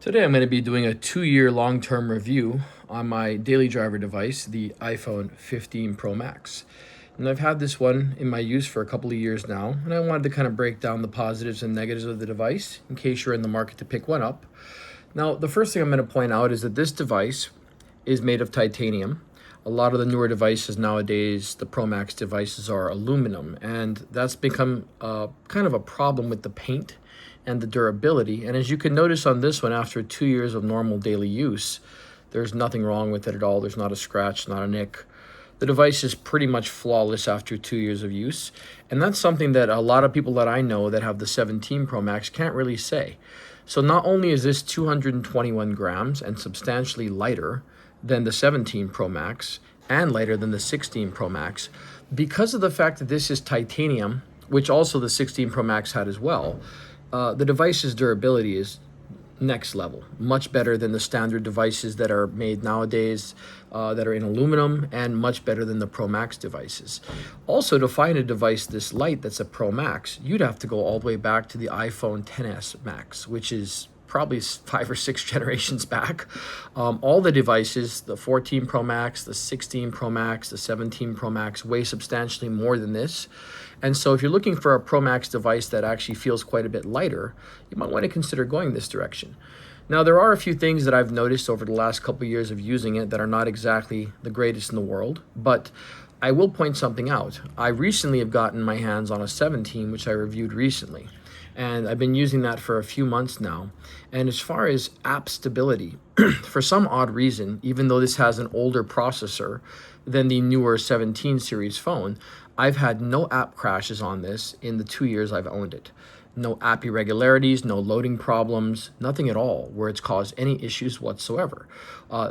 Today I'm going to be doing a 2-year long-term review on my daily driver device, the iPhone 15 Pro Max. And I've had this one in my use for a couple of years now, and I wanted to kind of break down the positives and negatives of the device in case you're in the market to pick one up. Now, the first thing I'm going to point out is that this device is made of titanium. A lot of the newer devices nowadays, the Pro Max devices, are aluminum, and that's become kind of a problem with the paint and the durability. And as you can notice on this one, after 2 years of normal daily use, there's nothing wrong with it at all. There's not a scratch, not a nick. The device is pretty much flawless after 2 years of use, and that's something that a lot of people that I know that have the 17 Pro Max can't really say. So not only is this 221 grams and substantially lighter than the 17 Pro Max and lighter than the 16 Pro Max, because of the fact that this is titanium, which also the 16 Pro Max had as well, the device's durability is next level, much better than the standard devices that are made nowadays that are in aluminum, and much better than the Pro Max devices. Also, to find a device this light that's a Pro Max, you'd have to go all the way back to the iPhone XS Max, which is probably 5 or 6 generations back. All the devices, the 14 Pro Max, the 16 Pro Max, the 17 Pro Max, weigh substantially more than this. And so if you're looking for a Pro Max device that actually feels quite a bit lighter, you might want to consider going this direction. Now, there are a few things that I've noticed over the last couple of years of using it that are not exactly the greatest in the world, but I will point something out. I recently have gotten my hands on a 17, which I reviewed recently, and I've been using that for a few months now. And as far as app stability, for some odd reason, even though this has an older processor than the newer 17 series phone, I've had no app crashes on this in the 2 years I've owned it. No app irregularities, no loading problems, nothing at all where it's caused any issues whatsoever.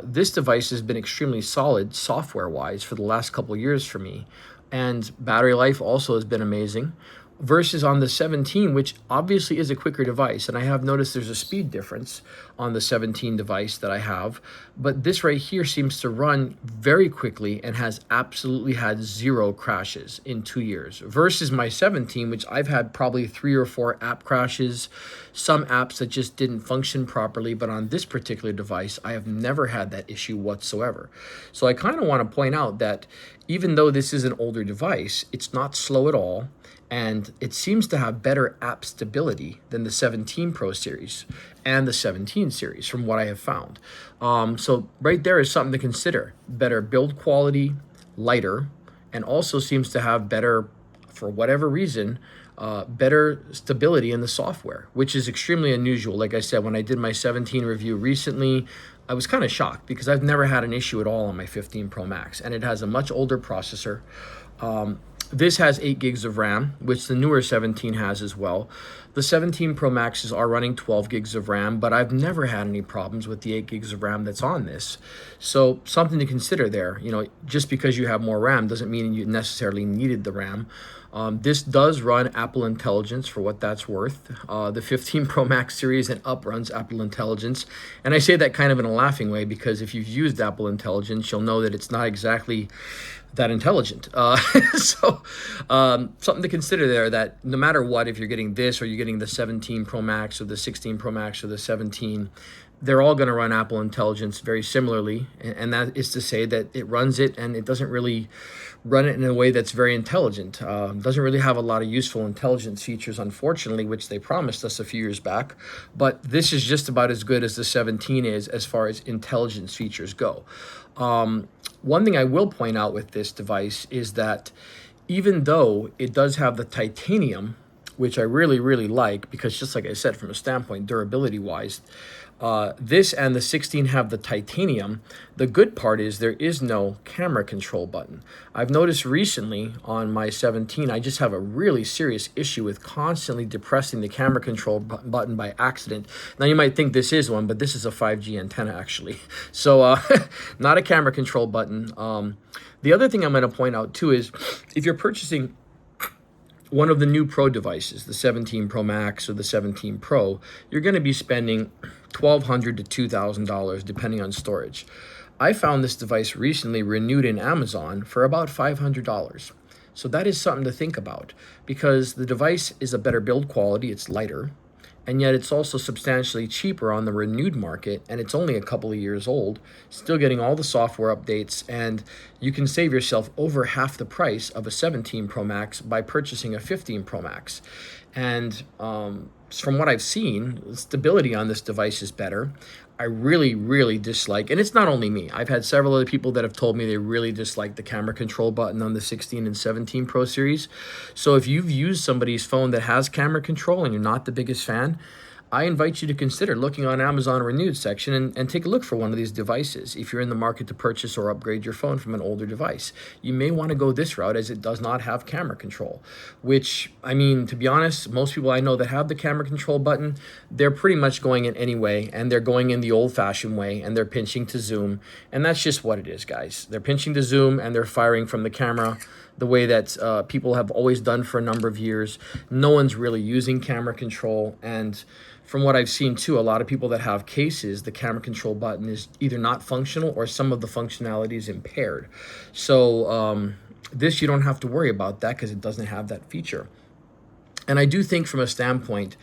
This device has been extremely solid software-wise for the last couple of years for me, and battery life also has been amazing. Versus on the 17, which obviously is a quicker device. And I have noticed there's a speed difference on the 17 device that I have, but this right here seems to run very quickly and has absolutely had 0 crashes in 2 years. Versus my 17, which I've had probably 3 or 4 app crashes, some apps that just didn't function properly, but on this particular device, I have never had that issue whatsoever. So I kind of want to point out that even though this is an older device, it's not slow at all, and it seems to have better app stability than the 17 Pro series and the 17 series from what I have found. So right there is something to consider. Better build quality, lighter, and also seems to have better, for whatever reason, better stability in the software, which is extremely unusual. Like I said, when I did my 17 review recently, I was kind of shocked because I've never had an issue at all on my 15 Pro Max, and it has a much older processor. This has 8 gigs of RAM, which the newer 17 has as well. The 17 Pro Maxes are running 12 gigs of RAM, but I've never had any problems with the 8 gigs of RAM that's on this. So something to consider there. You know, just because you have more RAM doesn't mean you necessarily needed the RAM. This does run Apple Intelligence for what that's worth. The 15 Pro Max series and up runs Apple Intelligence. And I say that kind of in a laughing way because if you've used Apple Intelligence, you'll know that it's not exactly that intelligent. Something to consider there, that no matter what, if you're getting this or you're getting the 17 Pro Max or the 16 Pro Max or the 17, they're all going to run Apple Intelligence very similarly, and that is to say that it runs it and it doesn't really run it in a way that's very intelligent. Doesn't really have a lot of useful intelligence features, unfortunately, which they promised us a few years back, but this is just about as good as the 17 is as far as intelligence features go. One thing I will point out with this device is that even though it does have the titanium, which I really, really like, because just like I said, from a standpoint, durability-wise, this and the 16 have the titanium. The good part is there is no camera control button. I've noticed recently on my 17, I just have a really serious issue with constantly depressing the camera control button by accident. Now you might think this is one, but this is a 5G antenna actually. So not a camera control button. The other thing I'm going to point out too is if you're purchasing one of the new Pro devices, the 17 Pro Max or the 17 Pro, you're going to be spending $1,200 to $2,000 depending on storage. I found this device recently renewed in Amazon for about $500. So that is something to think about because the device is a better build quality, it's lighter, and yet it's also substantially cheaper on the renewed market, and it's only a couple of years old, still getting all the software updates, and you can save yourself over half the price of a 17 Pro Max by purchasing a 15 Pro Max. And from what I've seen, the stability on this device is better. I really, really dislike, and it's not only me. I've had several other people that have told me they really dislike the camera control button on the 16 and 17 Pro series. So if you've used somebody's phone that has camera control and you're not the biggest fan, I invite you to consider looking on Amazon Renewed section and take a look for one of these devices. If you're in the market to purchase or upgrade your phone from an older device, you may want to go this route, as it does not have camera control, which, I mean, to be honest, most people I know that have the camera control button, they're pretty much going in any way, and they're going in the old-fashioned way, and they're pinching to zoom, and that's just what it is, guys. They're pinching to zoom, and they're firing from the camera the way that people have always done for a number of years. No one's really using camera control, and from what I've seen too, a lot of people that have cases, the camera control button is either not functional or some of the functionality is impaired. So this, you don't have to worry about that because it doesn't have that feature. And I do think from a standpoint,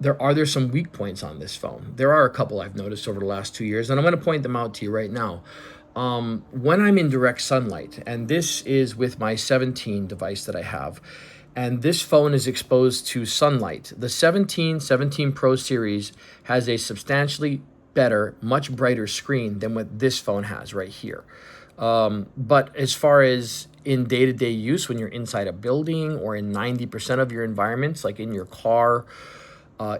there's some weak points on this phone. There are a couple I've noticed over the last 2 years, and I'm going to point them out to you right now. When I'm in direct sunlight, and this is with my 17 device that I have, and this phone is exposed to sunlight. The 17 Pro series has a substantially better, much brighter screen than what this phone has right here. But as far as in day-to-day use, when you're inside a building or in 90% of your environments, like in your car,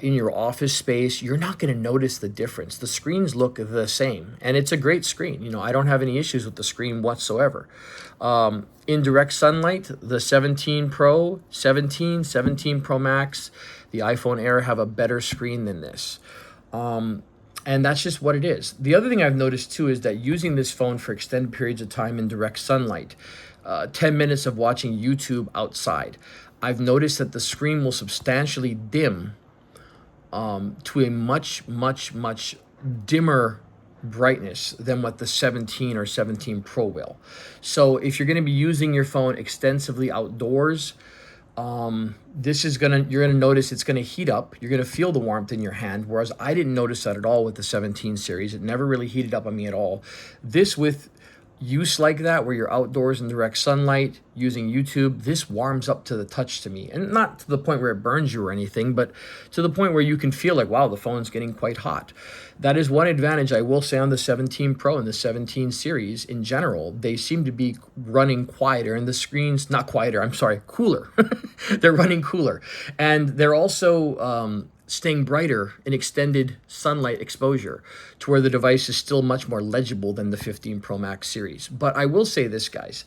in your office space, you're not going to notice the difference. The screens look the same, and it's a great screen. You know, I don't have any issues with the screen whatsoever. In direct sunlight, the 17 Pro, 17 Pro Max, the iPhone Air have a better screen than this. And that's just what it is. The other thing I've noticed too is that using this phone for extended periods of time in direct sunlight, 10 minutes of watching YouTube outside, I've noticed that the screen will substantially dim to a much dimmer brightness than what the 17 or 17 Pro will. So if you're going to be using your phone extensively outdoors, you're gonna notice it's gonna heat up. You're gonna feel the warmth in your hand, whereas I didn't notice that at all with the 17 series. It never really heated up on me at all. This, with use like that, where you're outdoors in direct sunlight using YouTube, this warms up to the touch to me, and not to the point where it burns you or anything, but to the point where you can feel like, wow, the phone's getting quite hot. That is one advantage I will say on the 17 Pro and the 17 series in general. They seem to be running quieter, and the screens, not quieter, I'm sorry, cooler. They're running cooler, and they're also staying brighter in extended sunlight exposure, to where the device is still much more legible than the 15 Pro Max series. But I will say this, guys,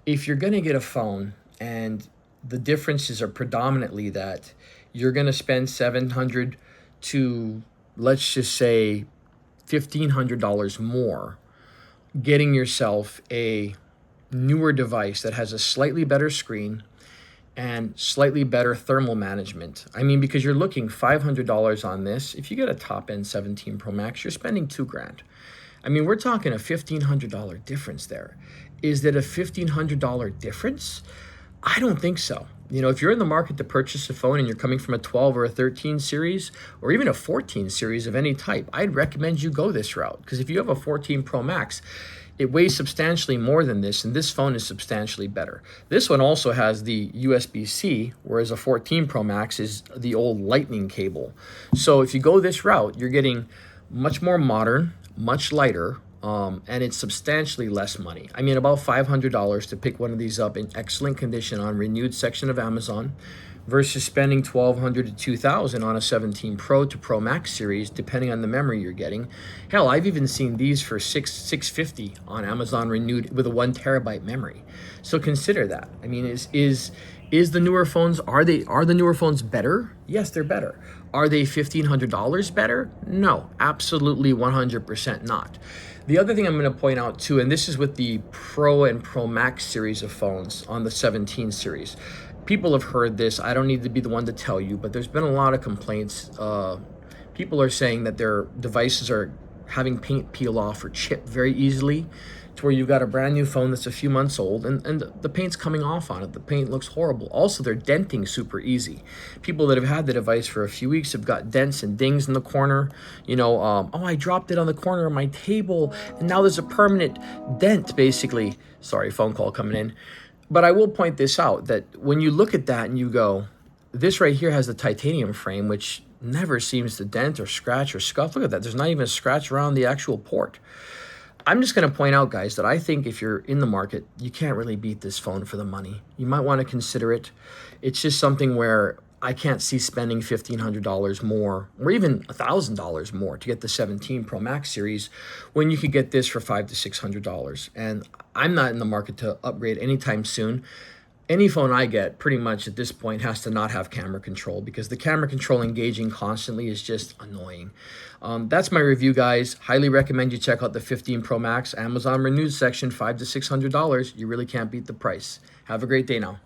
if you're going to get a phone, and the differences are predominantly that you're going to spend $700 to, let's just say, $1,500 more getting yourself a newer device that has a slightly better screen and slightly better thermal management. I mean, because you're looking $500 on this. If you get a top-end 17 Pro Max, you're spending $2,000. I mean, we're talking a $1,500 difference there. Is that a $1,500 difference? I don't think so. You know, if you're in the market to purchase a phone and you're coming from a 12 or a 13 series, or even a 14 series of any type, I'd recommend you go this route. Because if you have a 14 Pro Max, it weighs substantially more than this, and this phone is substantially better. This one also has the USB-C, whereas a 14 Pro Max is the old lightning cable. So if you go this route, you're getting much more modern, much lighter, and it's substantially less money. I mean, about $500 to pick one of these up in excellent condition on renewed section of Amazon, versus spending $1,200 to $2,000 on a 17 Pro to Pro Max series, depending on the memory you're getting. Hell, I've even seen these for $650 on Amazon Renewed with a 1 terabyte memory. So consider that. I mean, is the newer phones, are the newer phones better? Yes, they're better. Are they $1,500 better? No, absolutely 100% not. The other thing I'm going to point out too, and this is with the Pro and Pro Max series of phones on the 17 series. People have heard this. I don't need to be the one to tell you, but there's been a lot of complaints. People are saying that their devices are having paint peel off or chip very easily to where you've got a brand new phone that's a few months old and the paint's coming off on it. The paint looks horrible. Also, they're denting super easy. People that have had the device for a few weeks have got dents and dings in the corner. Oh, I dropped it on the corner of my table and now there's a permanent dent, basically. Sorry, phone call coming in. But I will point this out, that when you look at that and you go, this right here has the titanium frame, which never seems to dent or scratch or scuff. Look at that. There's not even a scratch around the actual port. I'm just going to point out, guys, that I think if you're in the market, you can't really beat this phone for the money. You might want to consider it. It's just something where I can't see spending $1,500 more or even $1,000 more to get the 17 Pro Max series when you could get this for $500 to $600. And I'm not in the market to upgrade anytime soon. Any phone I get pretty much at this point has to not have camera control, because the camera control engaging constantly is just annoying. That's my review, guys. Highly recommend you check out the 15 Pro Max. Amazon renewed section, $500 to $600. You really can't beat the price. Have a great day now.